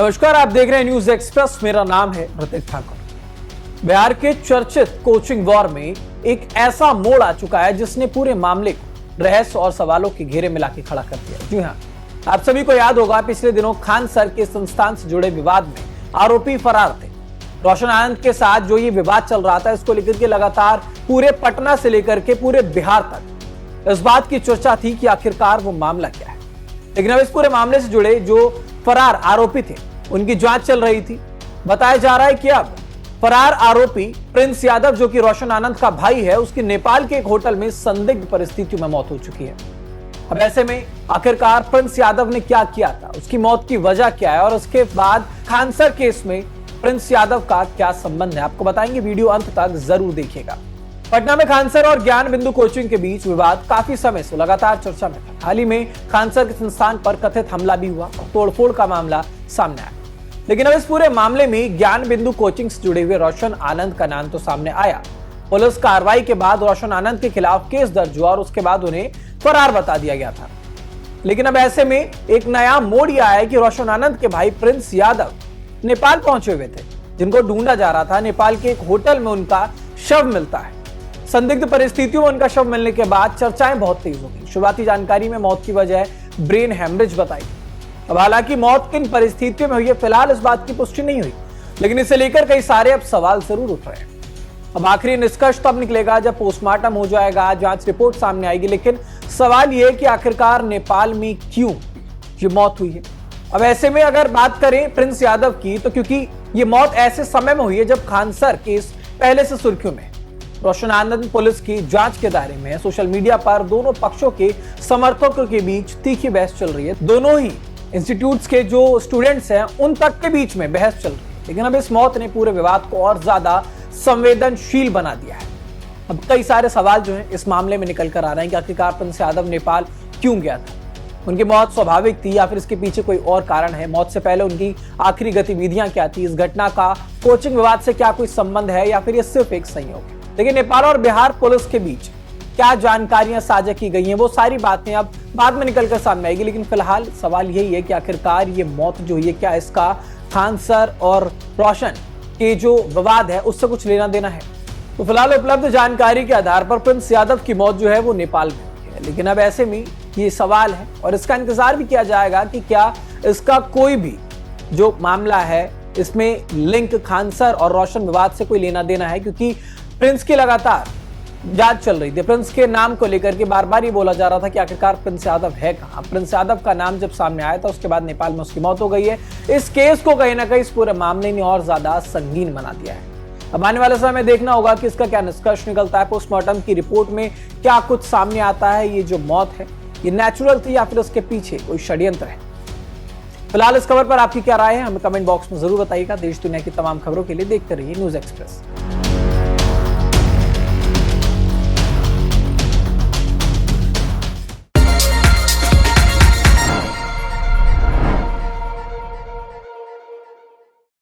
नमस्कार, आप देख रहे हैं न्यूज एक्सप्रेस। मेरा नाम है ऋतिक ठाकुर। बिहार के चर्चित कोचिंग वॉर में एक ऐसा मोड़ आ चुका है जिसने पूरे मामले को रहस्य और सवालों के घेरे में लाके खड़ा कर दिया। जी हां, आप सभी को याद होगा, पिछले दिनों खान सर के संस्थान से जुड़े विवाद में आरोपी फरार थे। रोशन आनंद के साथ जो ये विवाद चल रहा था, इसको लेकर के लगातार पूरे पटना से लेकर के पूरे बिहार तक इस बात की चर्चा थी कि आखिरकार वो मामला क्या है। लेकिन अब इस पूरे मामले से जुड़े जो फरार आरोपी थे, उनकी जांच चल रही थी। बताया जा रहा है कि अब फरार आरोपी प्रिंस यादव, जो कि रोशन आनंद का भाई है, उसकी नेपाल के एक होटल में संदिग्ध परिस्थितियों में मौत हो चुकी है। अब ऐसे में आखिरकार प्रिंस यादव ने क्या किया था, उसकी मौत की वजह क्या है और उसके बाद खानसर केस में प्रिंस यादव का क्या संबंध है, आपको बताएंगे। वीडियो अंत तक जरूर देखिएगा। पटना में खानसर और ज्ञान बिंदु कोचिंग के बीच विवाद काफी समय से लगातार चर्चा में था। हाल ही में खानसर के संस्थान पर कथित हमला भी हुआ और तोड़फोड़ का मामला सामने आया। लेकिन अब इस पूरे मामले में ज्ञान बिंदु कोचिंग से जुड़े हुए रोशन आनंद का नाम तो सामने आया। पुलिस कार्रवाई के बाद रोशन आनंद के खिलाफ केस दर्ज हुआ और उसके बाद उन्हें फरार बता दिया गया था। लेकिन अब ऐसे में एक नया मोड़ यह आया कि रोशन आनंद के भाई प्रिंस यादव नेपाल पहुंचे हुए थे, जिनको ढूंढा जा रहा था। नेपाल के एक होटल में उनका शव मिलता है। संदिग्ध परिस्थितियों में उनका शव मिलने के बाद चर्चाएं बहुत तेज हो गई। शुरुआती जानकारी में मौत की वजह ब्रेन हेमरेज बताई। अब हालांकि मौत किन परिस्थितियों में हुई है, फिलहाल इस बात की पुष्टि नहीं हुई, लेकिन इसे लेकर कई सारे अब सवाल जरूर उठ रहे हैं। अब आखिरी निष्कर्ष तब निकलेगा जब पोस्टमार्टम हो जाएगा, जांच रिपोर्ट सामने आएगी। लेकिन सवाल यह कि आखिरकार नेपाल में क्यों ये मौत हुई है। अब ऐसे में अगर बात करें प्रिंस यादव की, तो क्योंकि ये मौत ऐसे समय में हुई है जब खानसर केस पहले से सुर्खियों में। रोशन आनंद पुलिस की जांच के दायरे में है। सोशल मीडिया पर दोनों पक्षों के समर्थकों के बीच तीखी बहस चल रही है। दोनों ही इंस्टीट्यूट्स के जो स्टूडेंट्स हैं, उन तक के बीच में बहस चल रही है। लेकिन अब इस मौत ने पूरे विवाद को और ज्यादा संवेदनशील बना दिया है। अब कई सारे सवाल जो हैं इस मामले में निकल कर आ रहे हैं कि आखिरकार प्रिंस यादव नेपाल क्यों गया था, उनकी मौत स्वाभाविक थी या फिर इसके पीछे कोई और कारण है, मौत से पहले उनकी आखिरी गतिविधियां क्या थी, इस घटना का कोचिंग विवाद से क्या कोई संबंध है या फिर ये सिर्फ एक संयोग है। लेकिन नेपाल और बिहार पुलिस के बीच क्या जानकारियां साझा की गई हैं, वो सारी बातें अब बाद में निकलकर सामने आएगी। लेकिन फिलहाल सवाल यही है कि आखिरकार ये मौत जो हुई है, क्या इसका खानसर और रोशन के जो विवाद है उससे कुछ लेना देना है। तो फिलहाल उपलब्ध जानकारी के आधार पर प्रिंस यादव की मौत जो है वो नेपाल में हुई है। लेकिन अब ऐसे में ये सवाल है और इसका इंतजार भी किया जाएगा कि क्या इसका कोई भी जो मामला है, इसमें लिंक खानसर और रोशन विवाद से कोई लेना देना है। क्योंकि प्रिंस की लगातार जांच चल रही थी। प्रिंस के नाम को लेकर के बार बार ये बोला जा रहा था कि आखिरकार प्रिंस यादव है कहां। प्रिंस यादव का नाम जब सामने आया था, उसके बाद नेपाल में उसकी मौत हो गई है। इस केस को कहीं ना कहीं इस पूरे मामले ने और ज्यादा संगीन बना दिया है। अब आने वाले समय में देखना होगा कि इसका क्या निष्कर्ष निकलता है। पोस्टमार्टम की रिपोर्ट में क्या कुछ सामने आता है, ये जो मौत है ये नेचुरल थी या फिर उसके पीछे कोई षड्यंत्र है। फिलहाल इस खबर पर आपकी क्या राय है, हमें कमेंट बॉक्स में जरूर बताइएगा। देश दुनिया की तमाम खबरों के लिए देखते रहिए न्यूज एक्सप्रेस।